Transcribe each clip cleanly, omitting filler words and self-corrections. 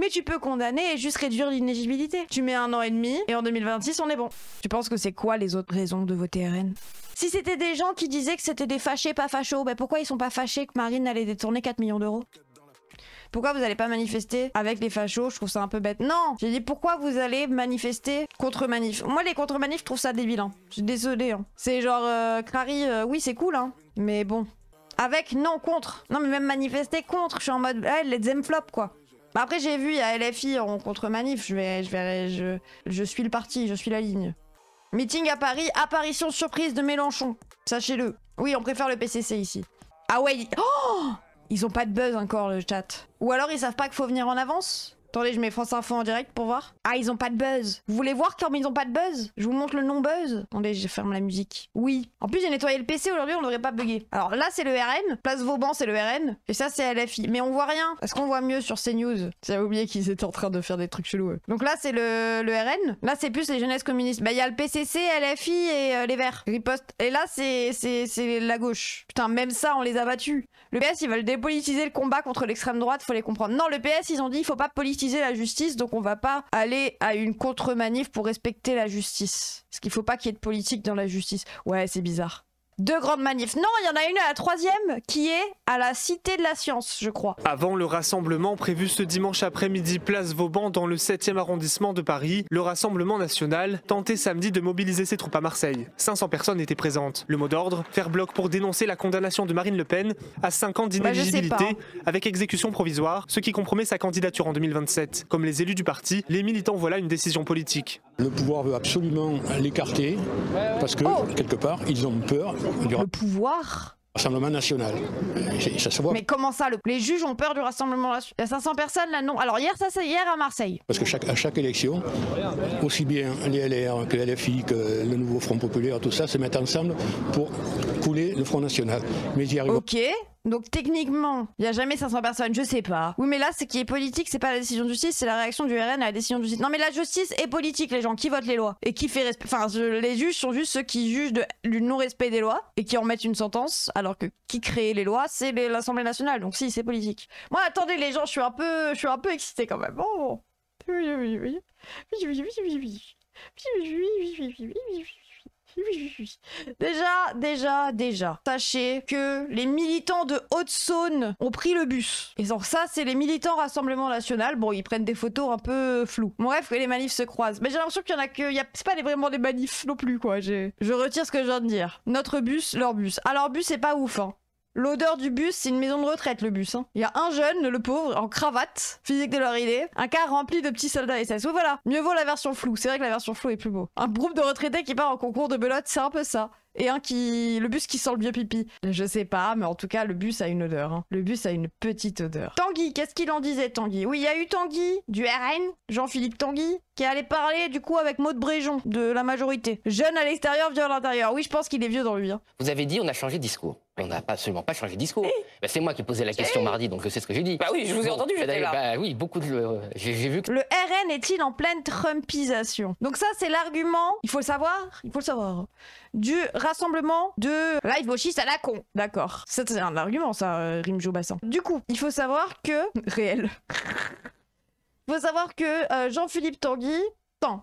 Mais tu peux condamner et juste réduire l'inéligibilité. Tu mets 1 an et demi et en 2026 on est bon. Tu penses que c'est quoi les autres raisons de voter RN? Si c'était des gens qui disaient que c'était des fâchés pas fachos, ben pourquoi ils sont pas fâchés que Marine allait détourner 4 millions d'euros? Pourquoi vous allez pas manifester avec les fachos? Je trouve ça un peu bête. Non, j'ai dit pourquoi vous allez manifester contre manif. Moi les contre manifs, je trouve ça débile. Hein. Je suis désolée. Hein. C'est genre Crary, oui c'est cool, hein. Mais bon. Avec, non, contre. Non mais même manifester contre, je suis en mode, hey, let's them flop quoi. Bah après j'ai vu, il y a LFI en contre manif, je suis le parti, je suis la ligne. Meeting à Paris, apparition surprise de Mélenchon. Sachez-le. Oui, on préfère le PCC ici. Ah ouais, oh, ils ont pas de buzz encore le chat. Ou alors ils savent pas qu'il faut venir en avance. Attendez, je mets France Info en direct pour voir. Ah, ils ont pas de buzz. Vous voulez voir comme ils ont pas de buzz? Je vous montre le non-buzz. Attendez, je ferme la musique. Oui. En plus, j'ai nettoyé le PC aujourd'hui, on devrait pas bugger. Alors là, c'est le RN. Place Vauban, c'est le RN. Et ça, c'est LFI. Mais on voit rien. Est-ce qu'on voit mieux sur CNews? J'avais oublié qu'ils étaient en train de faire des trucs chelous. Donc là, c'est le RN. Là, c'est plus les jeunesses communistes. Bah, il y a le PCC, LFI et les Verts. Riposte. Et là, c'est la gauche. Putain, même ça, on les a battus. Le PS, ils veulent dépolitiser le combat contre l'extrême droite, faut les comprendre. Non, le PS, ils ont dit, il faut pas politiser la justice, donc on va pas aller à une contre-manif pour respecter la justice. Parce qu'il faut pas qu'il y ait de politique dans la justice. Ouais, c'est bizarre. 2 grandes manifs. Non, il y en a une à la 3e qui est à la Cité de la Science, je crois. Avant le rassemblement prévu ce dimanche après-midi place Vauban dans le 7e arrondissement de Paris, le Rassemblement national tentait samedi de mobiliser ses troupes à Marseille. 500 personnes étaient présentes. Le mot d'ordre, faire bloc pour dénoncer la condamnation de Marine Le Pen à 5 ans d'inéligibilité avec exécution provisoire, ce qui compromet sa candidature en 2027. Comme les élus du parti, les militants voient là une décision politique. Le pouvoir veut absolument l'écarter parce que, quelque part, ils ont peur du Rassemblement national. Ça se voit. Mais comment ça, les juges ont peur du Rassemblement national? Il y a 500 personnes là, non. Alors hier, ça c'est hier à Marseille. Parce que à chaque élection, aussi bien les LR que les LFI, que le nouveau Front Populaire, tout ça se mettent ensemble pour couler le Front National. Mais ils y arrivent. Ok. Donc techniquement, il n'y a jamais 500 personnes, je sais pas. Oui mais là, ce qui est politique, c'est pas la décision de justice, c'est la réaction du RN à la décision de justice. Non mais la justice est politique, les gens qui votent les lois et qui fait respect. Enfin, les juges sont juste ceux qui jugent du non-respect des lois et qui en mettent une sentence, alors que qui crée les lois, c'est l'Assemblée nationale. Donc si, c'est politique. Moi, attendez les gens, je suis un peu excitée quand même. Oh. Déjà. Sachez que les militants de Haute-Saône ont pris le bus. Et donc ça, c'est les militants Rassemblement National. Bon, ils prennent des photos un peu floues. Bref, que les manifs se croisent. Mais j'ai l'impression qu'il y en a que... C'est pas vraiment des manifs non plus, quoi. Je retire ce que je viens de dire. Notre bus, leur bus. Ah, leur bus, c'est pas ouf, hein. L'odeur du bus, c'est une maison de retraite, le bus. Hein. Il y a un jeune, le pauvre, en cravate, physique de leur idée, un car rempli de petits soldats SS. Oui, voilà, mieux vaut la version floue. C'est vrai que la version floue est plus beau. Un groupe de retraités qui part en concours de belote, c'est un peu ça. Et le bus qui sent le vieux pipi. Je sais pas, mais en tout cas, le bus a une odeur. Hein. Le bus a une petite odeur. Tanguy, qu'est-ce qu'il en disait, Tanguy? Oui, il y a eu Tanguy, du RN, Jean-Philippe Tanguy, qui allait parler, du coup, avec Maud Bréjon, de la majorité. Jeune à l'extérieur, vieux à l'intérieur. Oui, je pense qu'il est vieux dans lui. Hein. Vous avez dit, on a changé de discours. On n'a absolument pas changé de discours. Ben, c'est moi qui ai posé la question mardi, donc je sais ce que j'ai dit. Bah oui, je vous ai entendu, j'étais là. Bah oui, beaucoup de... J'ai vu que... Le RN est-il en pleine Trumpisation? Donc ça, c'est l'argument, il faut le savoir, du rassemblement de live gauchiste à la con. D'accord. C'est un argument, ça, Rimjo Bassin. Du coup, il faut savoir que... Réel. Il faut savoir que Jean-Philippe Tanguy...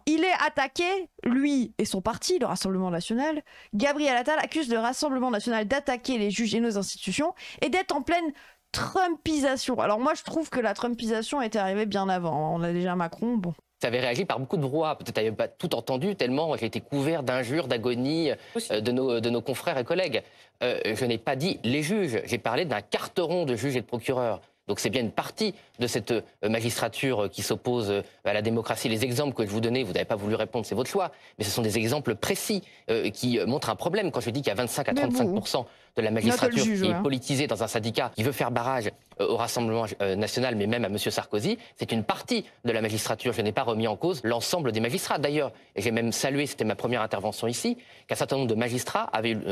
Il est attaqué, lui et son parti, le Rassemblement National. Gabriel Attal accuse le Rassemblement National d'attaquer les juges et nos institutions et d'être en pleine Trumpisation. Alors moi, je trouve que la Trumpisation était arrivée bien avant. On a déjà Macron, bon. Ça avait réagi par beaucoup de brouhaha. Peut-être n'avais pas tout entendu, tellement j'ai été couvert d'injures, d'agonie de nos confrères et collègues. Je n'ai pas dit les juges, j'ai parlé d'un carteron de juges et de procureurs. Donc c'est bien une partie de cette magistrature qui s'oppose à la démocratie. Les exemples que je vous donnais, vous n'avez pas voulu répondre, c'est votre choix. Mais ce sont des exemples précis qui montrent un problème. Quand je dis qu'il y a 25 à 35% de la magistrature qui est politisée dans un syndicat qui veut faire barrage au Rassemblement national, mais même à M. Sarkozy, c'est une partie de la magistrature. Je n'ai pas remis en cause l'ensemble des magistrats. D'ailleurs, et j'ai même salué, c'était ma première intervention ici, qu'un certain nombre de magistrats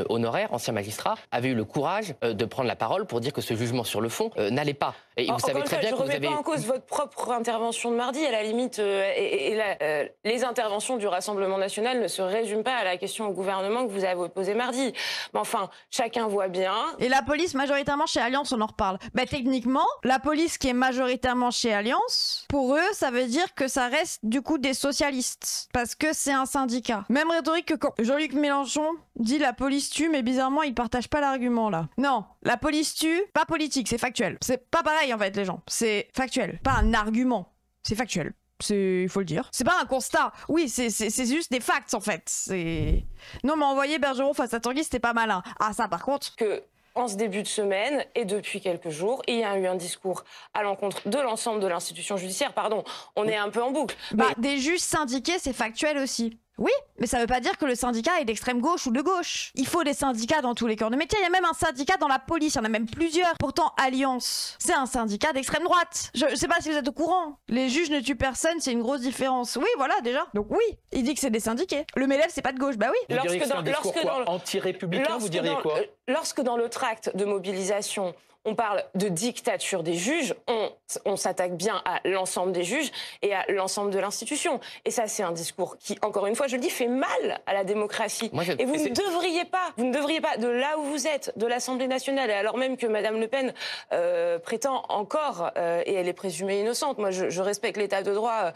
honoraires, anciens magistrats, avaient eu le courage de prendre la parole pour dire que ce jugement sur le fond n'allait pas. Et vous savez très bien que vous avez... Je ne remets pas en cause votre propre intervention de mardi. À la limite, les interventions du Rassemblement national ne se résument pas à la question au gouvernement que vous avez posée mardi. Mais enfin, chacun voit bien. Et la police majoritairement chez Alliance, on en reparle. Bah techniquement, la police qui est majoritairement chez Alliance, pour eux, ça veut dire que ça reste du coup des socialistes. Parce que c'est un syndicat. Même rhétorique que quand Jean-Luc Mélenchon dit la police tue, mais bizarrement, il partage pas l'argument là. Non, la police tue, pas politique, c'est factuel. C'est pas pareil en fait les gens, c'est factuel. Pas un argument, c'est factuel. Il faut le dire. C'est pas un constat. Oui, c'est juste des facts en fait. Non mais envoyer Bergeron face à Tanguy, c'était pas malin. Ah ça par contre... Que en ce début de semaine et depuis quelques jours, il y a eu un discours à l'encontre de l'ensemble de l'institution judiciaire. Pardon, on est un peu en boucle. Bah, des juges syndiqués, c'est factuel aussi. Oui, mais ça veut pas dire que le syndicat est d'extrême gauche ou de gauche. Il faut des syndicats dans tous les corps de métier. Il y a même un syndicat dans la police, il y en a même plusieurs. Pourtant, Alliance, c'est un syndicat d'extrême droite. Je sais pas si vous êtes au courant. Les juges ne tuent personne, c'est une grosse différence. Oui, voilà, déjà. Donc oui, il dit que c'est des syndiqués. Le MEDEF, c'est pas de gauche, bah oui. Vous diriez que c'est un discours anti-républicain, vous diriez quoi? Lorsque dans le tract de mobilisation, on parle de dictature des juges, on s'attaque bien à l'ensemble des juges et à l'ensemble de l'institution. Et ça, c'est un discours qui, encore une fois, je le dis, fait mal à la démocratie. Et vous ne devriez pas, de là où vous êtes, de l'Assemblée nationale, et alors même que Madame Le Pen prétend encore, et elle est présumée innocente, moi je respecte l'état de droit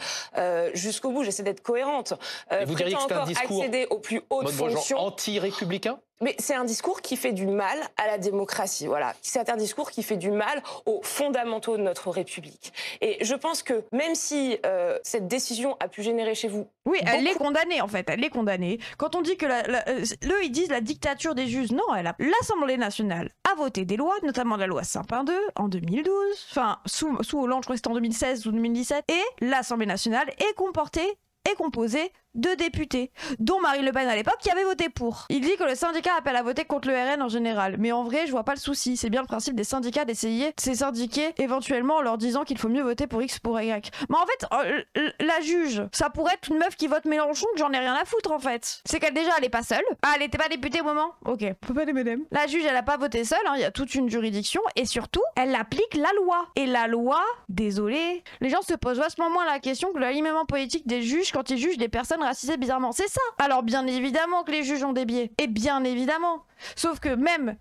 jusqu'au bout, j'essaie d'être cohérente, et vous diriez que c'est un discours accéder aux plus hautes fonctions anti-républicain? Mais c'est un discours qui fait du mal à la démocratie, voilà. C'est un discours qui fait du mal aux fondamentaux de notre République. Et je pense que même si cette décision a pu générer chez vous... Oui, elle est condamnée en fait, elle est condamnée. Quand on dit que eux ils disent la dictature des juges, non, l'Assemblée nationale a voté des lois, notamment la loi Sapin 2 en 2012, enfin sous Hollande, je crois que c'était en 2016 ou 2017, et l'Assemblée nationale est composée de députés, dont Marine Le Pen à l'époque qui avait voté pour. Il dit que le syndicat appelle à voter contre le RN en général, mais en vrai je vois pas le souci, c'est bien le principe des syndicats d'essayer de ces syndiquer éventuellement en leur disant qu'il faut mieux voter pour X pour Y. Mais en fait, la juge, ça pourrait être une meuf qui vote Mélenchon, que j'en ai rien à foutre en fait. C'est qu'elle déjà elle est pas seule, elle était pas députée au moment, ok, peut pas les madame. La juge elle a pas voté seule, il y a toute une juridiction, et surtout, elle applique la loi. Et la loi, désolé, les gens se posent vachement moins la question que l'alignement politique des juges quand ils jugent des personnes racisées bizarrement, c'est ça. Alors bien évidemment que les juges ont des biais, et bien évidemment. Sauf que même,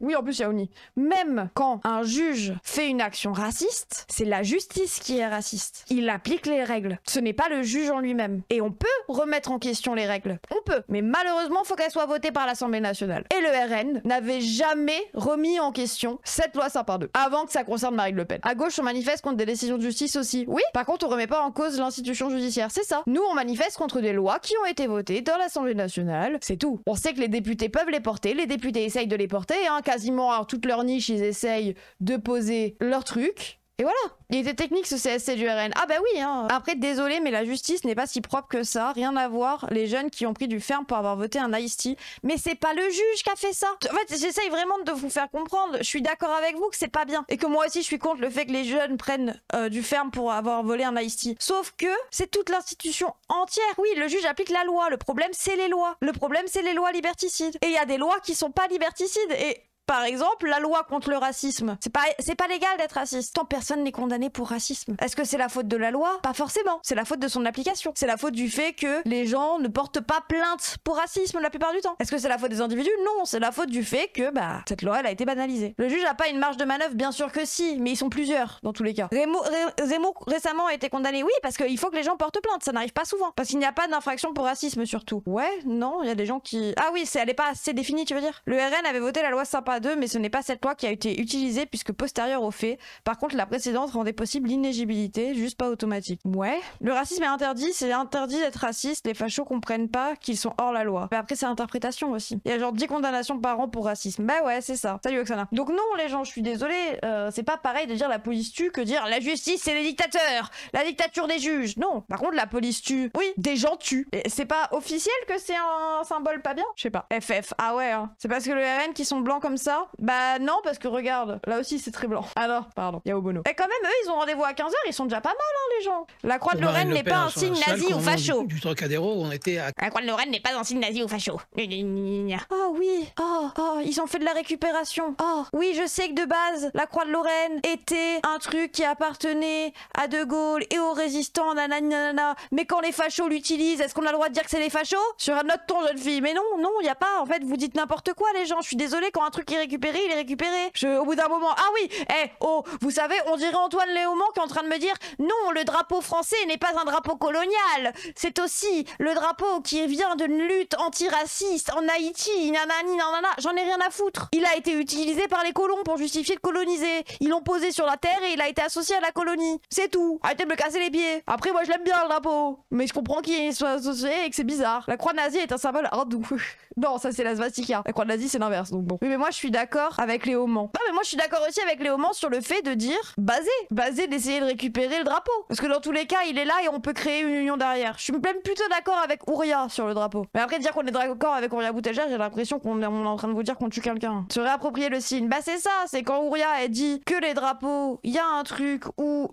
oui en plus il y a Oni, même quand un juge fait une action raciste, c'est la justice qui est raciste. Il applique les règles, ce n'est pas le juge en lui-même. Et on peut remettre en question les règles, on peut. Mais malheureusement, il faut qu'elles soient votées par l'Assemblée nationale. Et le RN n'avait jamais remis en question cette loi Sapin 2, avant que ça concerne Marine Le Pen. À gauche, on manifeste contre des décisions de justice aussi. Oui, par contre, on remet pas en cause l'institution judiciaire, c'est ça. Nous, on manifeste contre des lois qui ont été votées dans l'Assemblée nationale, c'est tout. On sait que les députés peuvent les porter, les députés essayent de les porter, quasiment à toute leur niche, ils essayent de poser leur truc. Et voilà, il était technique ce CSC du RN. Ah bah oui, Après, désolé, mais la justice n'est pas si propre que ça. Rien à voir, les jeunes qui ont pris du ferme pour avoir voté un ice-tea. Mais c'est pas le juge qui a fait ça. En fait, j'essaye vraiment de vous faire comprendre. Je suis d'accord avec vous que c'est pas bien. Et que moi aussi, je suis contre le fait que les jeunes prennent du ferme pour avoir volé un ice-tea. Sauf que c'est toute l'institution entière. Oui, le juge applique la loi. Le problème, c'est les lois. Le problème, c'est les lois liberticides. Et il y a des lois qui sont pas liberticides. Et... par exemple, la loi contre le racisme. C'est pas légal d'être raciste. Tant personne n'est condamné pour racisme. Est-ce que c'est la faute de la loi? Pas forcément. C'est la faute de son application. C'est la faute du fait que les gens ne portent pas plainte pour racisme la plupart du temps. Est-ce que c'est la faute des individus? Non, c'est la faute du fait que, cette loi, elle a été banalisée. Le juge a pas une marge de manœuvre, bien sûr que si, mais ils sont plusieurs, dans tous les cas. Zemmour récemment a été condamné, oui, parce qu'il faut que les gens portent plainte. Ça n'arrive pas souvent. Parce qu'il n'y a pas d'infraction pour racisme, surtout. Ouais, non, il y a des gens qui... Ah oui, elle est pas assez définie, tu veux dire? Le RN avait voté la loi Sapin 2, mais ce n'est pas cette loi qui a été utilisée puisque postérieure au fait. Par contre, la précédente rendait possible l'inéligibilité, juste pas automatique. Ouais. Le racisme est interdit, c'est interdit d'être raciste. Les fachos comprennent pas qu'ils sont hors la loi. Mais après, c'est l'interprétation aussi. Il y a genre 10 condamnations par an pour racisme. Bah ouais, c'est ça. Salut Oksana. Donc non, les gens, je suis désolée, c'est pas pareil de dire la police tue que dire la justice, c'est les dictateurs, la dictature des juges. Non. Par contre, la police tue. Oui, des gens tuent. C'est pas officiel que c'est un symbole pas bien? Je sais pas. FF. Ah ouais, c'est parce que le RN qui sont blancs comme ça? Bah non, parce que regarde, là aussi c'est très blanc. Ah non, pardon, il y a Obono. Et quand même, eux, ils ont rendez-vous à 15h, ils sont déjà pas mal, les gens. La croix de Lorraine n'est pas un signe nazi ou facho. Du Trocadéro, on était à... La croix de Lorraine n'est pas un signe nazi ou facho. Oh oui, ils ont fait de la récupération. Oh oui, je sais que de base, la croix de Lorraine était un truc qui appartenait à De Gaulle et aux résistants, nanana. Mais quand les fachos l'utilisent, est-ce qu'on a le droit de dire que c'est les fachos? Sur un autre ton, jeune fille. Mais non, il y a pas. En fait, vous dites n'importe quoi, les gens. Je suis désolée, quand un truc est récupéré, il est récupéré. Au bout d'un moment, ah oui, vous savez, on dirait Antoine Léaumont qui est en train de me dire non, le drapeau français n'est pas un drapeau colonial. C'est aussi le drapeau qui vient d'une lutte antiraciste en Haïti, nanani, nanana. J'en ai rien à foutre. Il a été utilisé par les colons pour justifier de coloniser. Ils l'ont posé sur la terre et il a été associé à la colonie. C'est tout. Arrêtez de me casser les pieds. Après, moi, je l'aime bien, le drapeau. Mais je comprends qu'il soit associé et que c'est bizarre. La croix nazie est un symbole hindou. Non, ça, c'est la svastika. La croix nazie, c'est l'inverse, donc bon. Oui, mais moi, je suis d'accord avec Léaumont. Non, mais moi, je suis d'accord aussi avec Léaumont sur le fait de dire baser d'essayer de récupérer le drapeau. Parce que dans tous les cas, il est là et on peut créer une union derrière. Je suis même plutôt d'accord avec Ouria sur le drapeau. Mais après, dire qu'on est d'accord avec Ouria Boutejah, j'ai l'impression qu'on est en train de vous dire qu'on tue quelqu'un. Se réapproprier le signe. Bah, c'est ça. C'est quand Ouria a dit que les drapeaux, il y a un truc où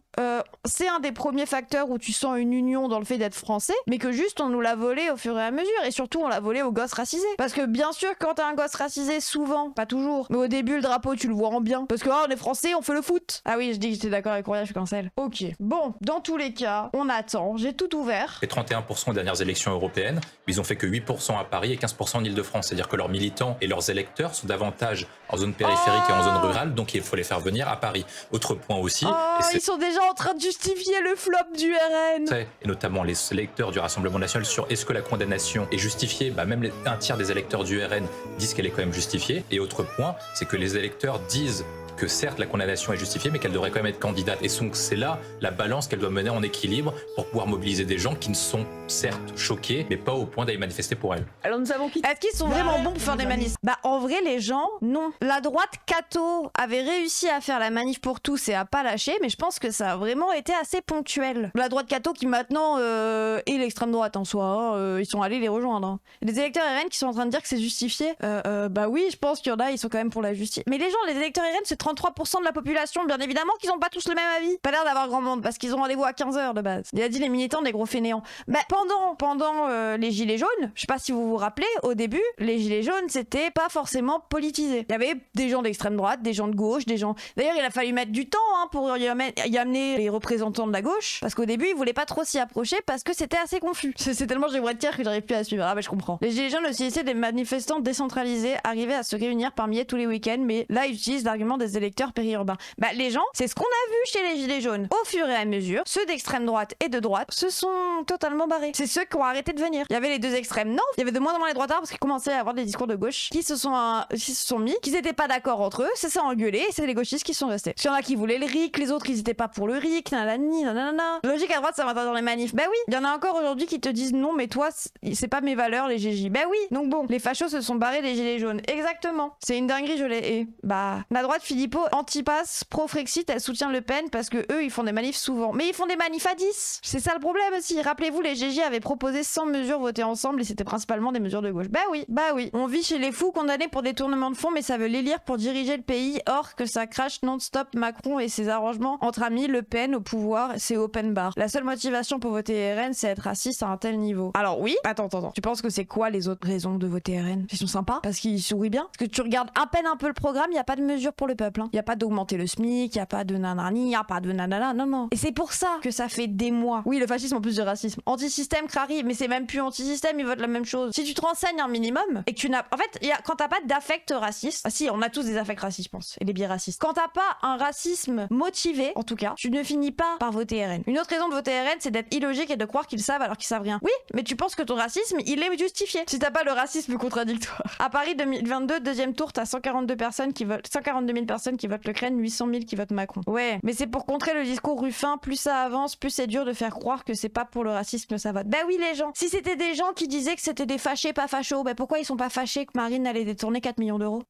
c'est un des premiers facteurs où tu sens une union dans le fait d'être français, mais que juste on nous l'a volé au fur et à mesure. Et surtout, on l'a volé aux gosses racisés. Parce que bien sûr, quand t'as un gosse racisé, souvent, pas toujours, mais au début, le drapeau, tu le vois en bien. Parce que on est français, on fait le foot. Ah oui, je dis que j'étais d'accord avec Ouria, je cancelle. Ok. Bon, dans tous les cas, on attend. J'ai tout ouvert. Les 31% aux dernières élections européennes, ils ont fait que 8% à Paris et 15% en Ile-de-France. C'est-à-dire que leurs militants et leurs électeurs sont davantage en zone périphérique et en zone rurale, donc il faut les faire venir à Paris. Autre point aussi... ils sont déjà en train de justifier le flop du RN. Et notamment les électeurs du Rassemblement national sur est-ce que la condamnation est justifiée. Même un tiers des électeurs du RN disent qu'elle est quand même justifiée. Et autre point, c'est que les électeurs disent que certes la condamnation est justifiée, mais qu'elle devrait quand même être candidate. Et donc c'est là la balance qu'elle doit mener en équilibre pour pouvoir mobiliser des gens qui ne sont certes choqués, mais pas au point d'aller manifester pour elle. Alors nous avons qui? Est-ce qu'ils sont vraiment bons pour faire des manifs? Bah en vrai les gens, non. La droite catho avait réussi à faire la manif pour tous et à pas lâcher, mais je pense que ça a vraiment été assez ponctuel. La droite catho qui maintenant est l'extrême droite en soi, ils sont allés les rejoindre. Hein. Les électeurs RN qui sont en train de dire que c'est justifié, bah oui, je pense qu'il y en a, ils sont quand même pour la justice. Mais les gens, les électeurs RN, c'est 33% de la population, bien évidemment qu'ils n'ont pas tous le même avis. Pas l'air d'avoir grand monde parce qu'ils ont rendez-vous à 15h de base. Il a dit les militants des gros fainéants. Bah pendant les gilets jaunes, je sais pas si vous vous rappelez, au début, les gilets jaunes c'était pas forcément politisé. Il y avait des gens d'extrême droite, des gens de gauche, des gens... D'ailleurs il a fallu mettre du temps pour y amener les représentants de la gauche, parce qu'au début ils voulaient pas trop s'y approcher parce que c'était assez confus. C'est tellement gévretière que j'arrive plus à suivre. Ah bah je comprends. Les gilets jaunes aussi essaient des manifestants décentralisés arriver à se réunir par milliers tous les week-ends, mais là ils utilisent l'argument des électeurs périurbains. Bah les gens, c'est ce qu'on a vu chez les gilets jaunes. Au fur et à mesure, ceux d'extrême droite et de droite se sont totalement barrés. C'est ceux qui ont arrêté de venir. Il y avait les deux extrêmes, non, il y avait de moins en moins les droitards parce qu'ils commençaient à avoir des discours de gauche qui se sont mis, qu'ils étaient pas d'accord entre eux, c'est ça engueulé, et c'est les gauchistes qui sont restés. Parce qu'il y en a qui voulaient le RIC, les autres ils étaient pas pour le RIC, nanana. Logique à droite ça va dans les manifs. Bah oui, il y en a encore aujourd'hui qui te disent non mais toi c'est pas mes valeurs les GJ. Bah oui, donc bon, les fachos se sont barrés des gilets jaunes. Exactement. C'est une dinguerie, je l'ai. Et bah la droite Philippot anti-pass pro-Frexit, elle soutient Le Pen parce que eux ils font des manifs souvent. Mais ils font des manifs à 10. C'est ça le problème aussi. Rappelez-vous, les GJ avaient proposé 100 mesures votées ensemble et c'était principalement des mesures de gauche. Bah oui. On vit chez les fous condamnés pour détournement de fonds, mais ça veut l'élire pour diriger le pays. Or que ça crache non-stop Macron et ses arrangements entre amis. Le Pen au pouvoir, c'est open bar. La seule motivation pour voter RN, c'est être raciste à un tel niveau. Alors oui. Attends. Tu penses que c'est quoi les autres raisons de voter RN? Ils sont sympas parce qu'ils sourient bien. Parce que tu regardes à peine un peu le programme, il y a pas de mesure pour le peuple. Il y a pas d'augmenter le SMIC, il y a pas de nanani, il y a pas de nanana. Non. Et c'est pour ça que ça fait des mois. Oui, le fascisme en plus du racisme. Anti-système, crari, mais c'est même plus anti-système, ils votent la même chose. Si tu te renseignes un minimum et que tu n'as... En fait, quand t'as pas d'affect raciste... Ah si, on a tous des affects racistes, je pense. Et des biais racistes. Quand t'as pas un racisme motivé, en tout cas, tu ne finis pas par voter RN. Une autre raison de voter RN, c'est d'être illogique et de croire qu'ils savent alors qu'ils savent rien. Oui, mais tu penses que ton racisme, il est justifié. Si t'as pas le racisme contradictoire. À Paris 2022, deuxième tour, t'as 142 000 personnes qui votent Le Crène, 800 000 qui votent Macron. Ouais, mais c'est pour contrer le discours Ruffin, plus ça avance, plus c'est dur de faire croire que c'est pas pour le racisme que ça vote. Bah oui les gens, si c'était des gens qui disaient que c'était des fâchés pas fachos, bah pourquoi ils sont pas fâchés que Marine allait détourner 4 millions d'euros?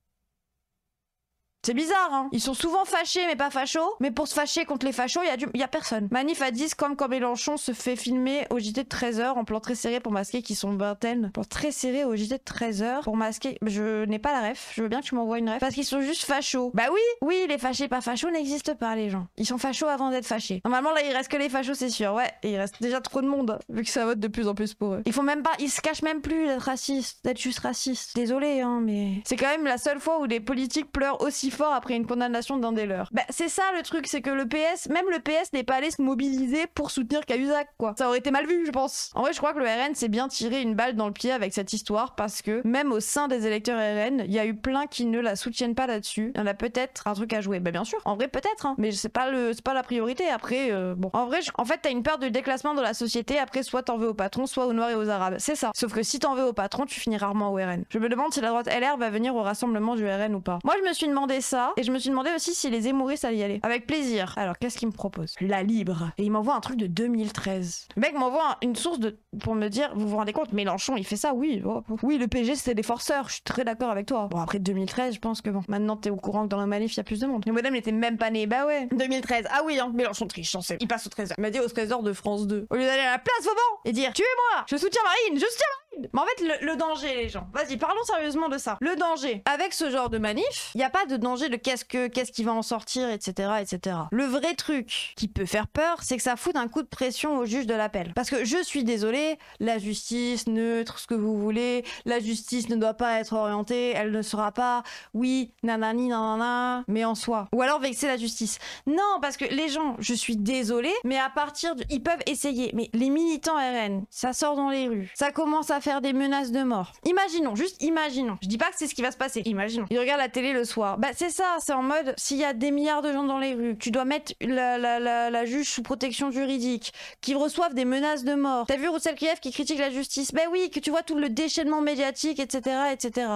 C'est bizarre, hein. Ils sont souvent fâchés, mais pas fachos. Mais pour se fâcher contre les fachos, y a personne. Manif à 10, comme quand Mélenchon se fait filmer au JT de 13h en plan très serré pour masquer qu'ils sont vingtaine. Plan très serré au JT de 13h pour masquer. Je n'ai pas la ref. Je veux bien que tu m'envoies une ref. Parce qu'ils sont juste fachos. Bah oui, les fâchés pas fachos n'existent pas, les gens. Ils sont fachos avant d'être fâchés. Normalement, là, il reste que les fachos, c'est sûr. Ouais, et il reste déjà trop de monde, vu que ça vote de plus en plus pour eux. Ils font même pas, ils se cachent même plus d'être racistes, d'être juste racistes. Désolé, hein, mais c'est quand même la seule fois où les politiques pleurent aussi fort après une condamnation d'un des leurs. Bah, c'est ça le truc, c'est que le PS, même le PS n'est pas allé se mobiliser pour soutenir Cahuzac, quoi. Ça aurait été mal vu, je pense. En vrai, je crois que le RN s'est bien tiré une balle dans le pied avec cette histoire parce que même au sein des électeurs RN, il y a eu plein qui ne la soutiennent pas là-dessus. Il y en a peut-être un truc à jouer. Bah, bien sûr. En vrai, peut-être, hein. Mais c'est pas la priorité. Après, bon. En vrai, en fait, t'as une peur de déclassement dans la société. Après, soit t'en veux aux patrons, soit aux noirs et aux arabes. C'est ça. Sauf que si t'en veux aux patrons, tu finis rarement au RN. Je me demande si la droite LR va venir au rassemblement du RN ou pas. Moi, je me suis demandé ça. Et je me suis demandé aussi si les Zémouristes allaient y aller. Avec plaisir. Alors, qu'est-ce qu'il me propose? La Libre. Et il m'envoie un truc de 2013. Le mec m'envoie une source pour me dire, vous vous rendez compte, Mélenchon, il fait ça, oui. Oh. Oui, le PG, c'était des forceurs. Je suis très d'accord avec toi. Bon, après 2013, je pense que bon. Maintenant, t'es au courant que dans le manif, il y a plus de monde. Le modem n'était même pas né. Bah ouais. 2013. Ah oui, hein. Mélenchon triche, j'en sais. Il passe au 13h. Il m'a dit au 13h de France 2. Au lieu d'aller à la place Vauban et dire, tuez-moi, je soutiens Marine, je soutiens Marine. Mais en fait, le danger, les gens. Vas-y, parlons sérieusement de ça. Le danger. Avec ce genre de manif, il n'y a pas de danger de qu'est-ce qui va en sortir, etc., etc. Le vrai truc qui peut faire peur, c'est que ça fout un coup de pression au juge de l'appel. Parce que je suis désolée, la justice, neutre, ce que vous voulez, la justice ne doit pas être orientée, elle ne sera pas, oui, nanani, nanana, mais en soi. Ou alors vexer la justice. Non, parce que les gens, je suis désolée, mais à partir de... Ils peuvent essayer, mais les militants RN, ça sort dans les rues, ça commence à faire des menaces de mort. Imaginons, juste imaginons. Je dis pas que c'est ce qui va se passer, imaginons. Ils regardent la télé le soir. Bah c'est ça, c'est en mode, s'il y a des milliards de gens dans les rues, tu dois mettre la juge sous protection juridique, qui reçoivent des menaces de mort. T'as vu Roussel Krief qui critique la justice? Bah oui, que tu vois tout le déchaînement médiatique, etc., etc.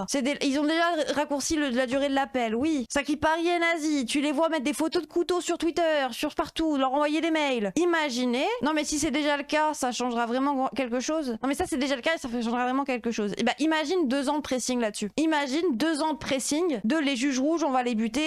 Ils ont déjà raccourci la durée de l'appel, oui. Ça crie Paris est nazi, tu les vois mettre des photos de couteaux sur Twitter, sur partout, leur envoyer des mails. Imaginez, non mais si c'est déjà le cas, ça changera vraiment quelque chose. Non mais ça c'est déjà le cas et ça changera vraiment quelque chose. Et bah imagine 2 ans de pressing là-dessus. Imagine 2 ans de pressing de les juges rouges, on va les buter,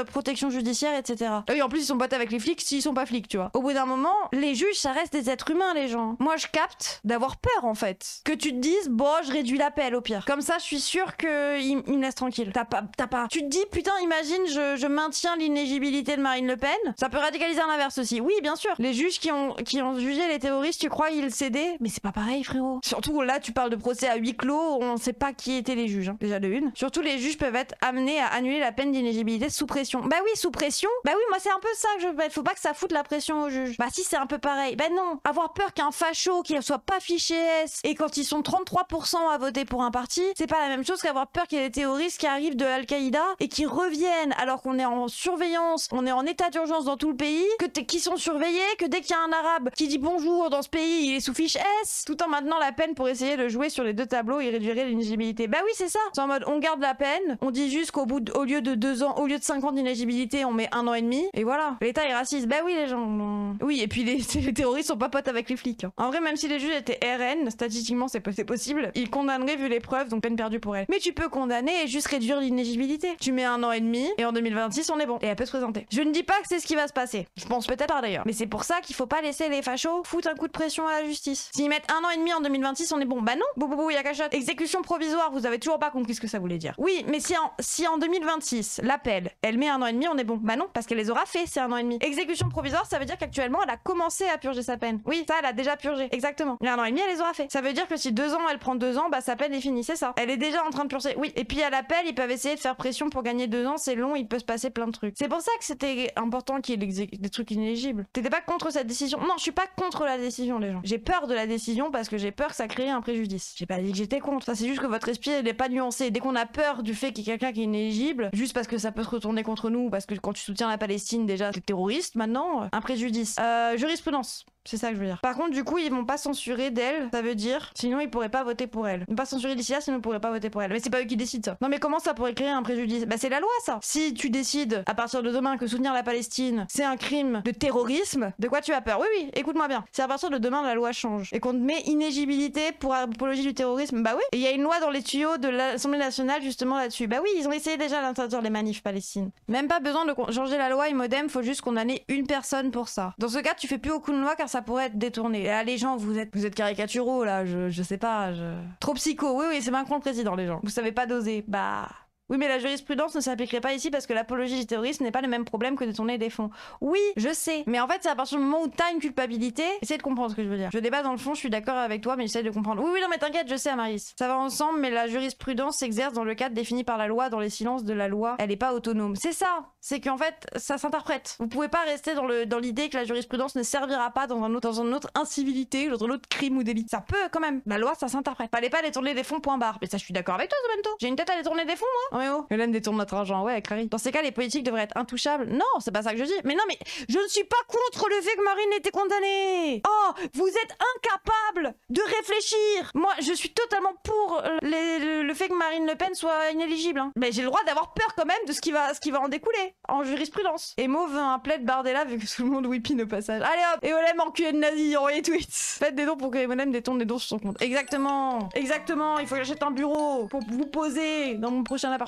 protection judiciaire, etc. Et en plus ils sont potes avec les flics s'ils sont pas flics, tu vois. Au bout d'un moment, les juges ça reste des êtres humains, les gens. Moi je capte d'avoir peur en fait. Que tu te dises, bon je réduis l'appel au pire. Comme ça je suis sûre qu'ils me laissent tranquille. T'as pas. Tu te dis, putain imagine je maintiens l'inéligibilité de Marine Le Pen. Ça peut radicaliser à l'inverse aussi. Oui bien sûr. Les juges qui ont jugé les terroristes, tu crois ils cédaient? Mais c'est pas pareil frérot. Surtout là tu parles de procès à huis clos, on sait pas qui étaient les juges, hein. Déjà de une. Surtout les juges peuvent être amenés à annuler la peine d'inéligibilité sous pression. Bah oui, sous pression. Bah oui, moi c'est un peu ça que je veux mettre. Faut pas que ça foute la pression aux juges. Bah si c'est un peu pareil. Bah non. Avoir peur qu'un facho qui soit pas fiché S et quand ils sont 33% à voter pour un parti, c'est pas la même chose qu'avoir peur qu'il y ait des terroristes qui arrivent de Al-Qaïda et qui reviennent alors qu'on est en surveillance, on est en état d'urgence dans tout le pays, qui sont surveillés, que dès qu'il y a un arabe qui dit bonjour dans ce pays, il est sous fiche S, tout en maintenant la peine pour essayer de jouer sur les 2 tableaux et réduire l'inéligibilité. Bah oui, c'est ça. C'est en mode on garde la peine, on dit juste qu'au lieu de 2 ans, au lieu de 5 ans d'inéligibilité, on met 1 an et demi et voilà. L'État est raciste. Bah oui les gens. Oui, et puis les terroristes sont pas potes avec les flics, hein. En vrai, même si les juges étaient RN, statistiquement c'est possible, ils condamneraient vu les preuves, donc peine perdue pour elle. Mais tu peux condamner et juste réduire l'inéligibilité. Tu mets 1 an et demi et en 2026 on est bon. Et elle peut se présenter. Je ne dis pas que c'est ce qui va se passer. Je pense peut-être pas d'ailleurs. Mais c'est pour ça qu'il faut pas laisser les fachos foutre un coup de pression à la justice. S'ils mettent 1 an et demi en 2026 on est bon. Bah non. Boubou, y'a cachotte. Exécution provisoire, vous avez toujours pas compris ce que ça voulait dire. Oui, mais si en 2026 l'appel, elle met 1 an et demi, on est bon. Bah non, parce qu'elle les aura fait, c'est 1 an et demi. Exécution provisoire, ça veut dire qu'actuellement elle a commencé à purger sa peine. Oui, ça elle a déjà purgé. Exactement. Il y a 1 an et demi, elle les aura fait. Ça veut dire que si 2 ans elle prend 2 ans, bah sa peine est finie, c'est ça. Elle est déjà en train de purger. Oui. Et puis à l'appel, ils peuvent essayer de faire pression pour gagner 2 ans, c'est long, il peut se passer plein de trucs. C'est pour ça que c'était important qu'il y ait des trucs inéligibles. T'étais pas contre cette décision? Non, je suis pas contre la décision, les gens. J'ai peur de la décision parce que j'ai peur que ça crée un préjudice. J'ai pas dit que j'étais contre. Ça c'est juste que votre esprit n'est pas nuancé. Dès qu'on a peur du fait qu'il y ait quelqu'un qui est inéligible, juste parce que ça peut se retourner contre nous, parce que quand tu soutiens la Palestine déjà t'es terroriste, maintenant un préjudice. Jurisprudence. C'est ça que je veux dire. Par contre, du coup, ils vont pas censurer d'elle, ça veut dire, sinon ils pourraient pas voter pour elle. Ils vont pas censurer d'ici là, sinon ils pourraient pas voter pour elle. Mais c'est pas eux qui décident ça. Non mais comment ça pourrait créer un préjudice? Bah c'est la loi ça. Si tu décides à partir de demain que soutenir la Palestine, c'est un crime de terrorisme, de quoi tu as peur? Oui, oui, écoute-moi bien. Si à partir de demain la loi change et qu'on te met inéligibilité pour apologie du terrorisme, bah oui. Et il y a une loi dans les tuyaux de l'Assemblée nationale justement là-dessus. Bah oui, ils ont essayé déjà d'interdire les manifs Palestine. Même pas besoin de changer la loi Immodem, faut juste condamner une personne pour ça. Dans ce cas, tu fais plus aucune loi car ça pourrait être détourné. Et là, les gens, vous êtes caricaturaux là, je sais pas, trop psycho. Oui, oui, c'est Macron le président, les gens. Vous savez pas doser. Bah. Oui, mais la jurisprudence ne s'appliquerait pas ici parce que l'apologie du terrorisme n'est pas le même problème que de détourner des fonds. Oui, je sais. Mais en fait, c'est à partir du moment où t'as une culpabilité, essaye de comprendre ce que je veux dire. Je débat dans le fond, je suis d'accord avec toi, mais j'essaie de comprendre. Oui, oui, non, mais t'inquiète, je sais, Amaris. Ça va ensemble, mais la jurisprudence s'exerce dans le cadre défini par la loi, dans les silences de la loi. Elle est pas autonome. C'est ça. C'est qu'en fait, ça s'interprète. Vous pouvez pas rester dans l'idée que la jurisprudence ne servira pas dans une autre incivilité, dans un autre crime ou délit. Ça peut, quand même. La loi, ça s'interprète. Fallait pas détourner des fonds, point barre. Mais ça, je suis d'accord avec toi, Zomento. J'ai une tête à détourner des fonds, moi. Non, mais oh. Hélène détourne notre argent, ouais, Clary. Dans ces cas, les politiques devraient être intouchables. Non, c'est pas ça que je dis. Mais non, mais je ne suis pas contre le fait que Marine ait été condamnée. Oh, vous êtes incapable de réfléchir. Moi, je suis totalement pour le fait que Marine Le Pen soit inéligible. Hein. Mais j'ai le droit d'avoir peur quand même de ce qui va en découler en jurisprudence. Et Mauve un plaid Bardella vu que tout le monde whippine au passage. Allez hop, et Olem enculé de nazi, envoyez tweets. Faites des dons pour que Olem détourne des dons sur son compte. Exactement, exactement. Il faut que j'achète un bureau pour vous poser dans mon prochain appartement.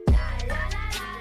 La, la, la.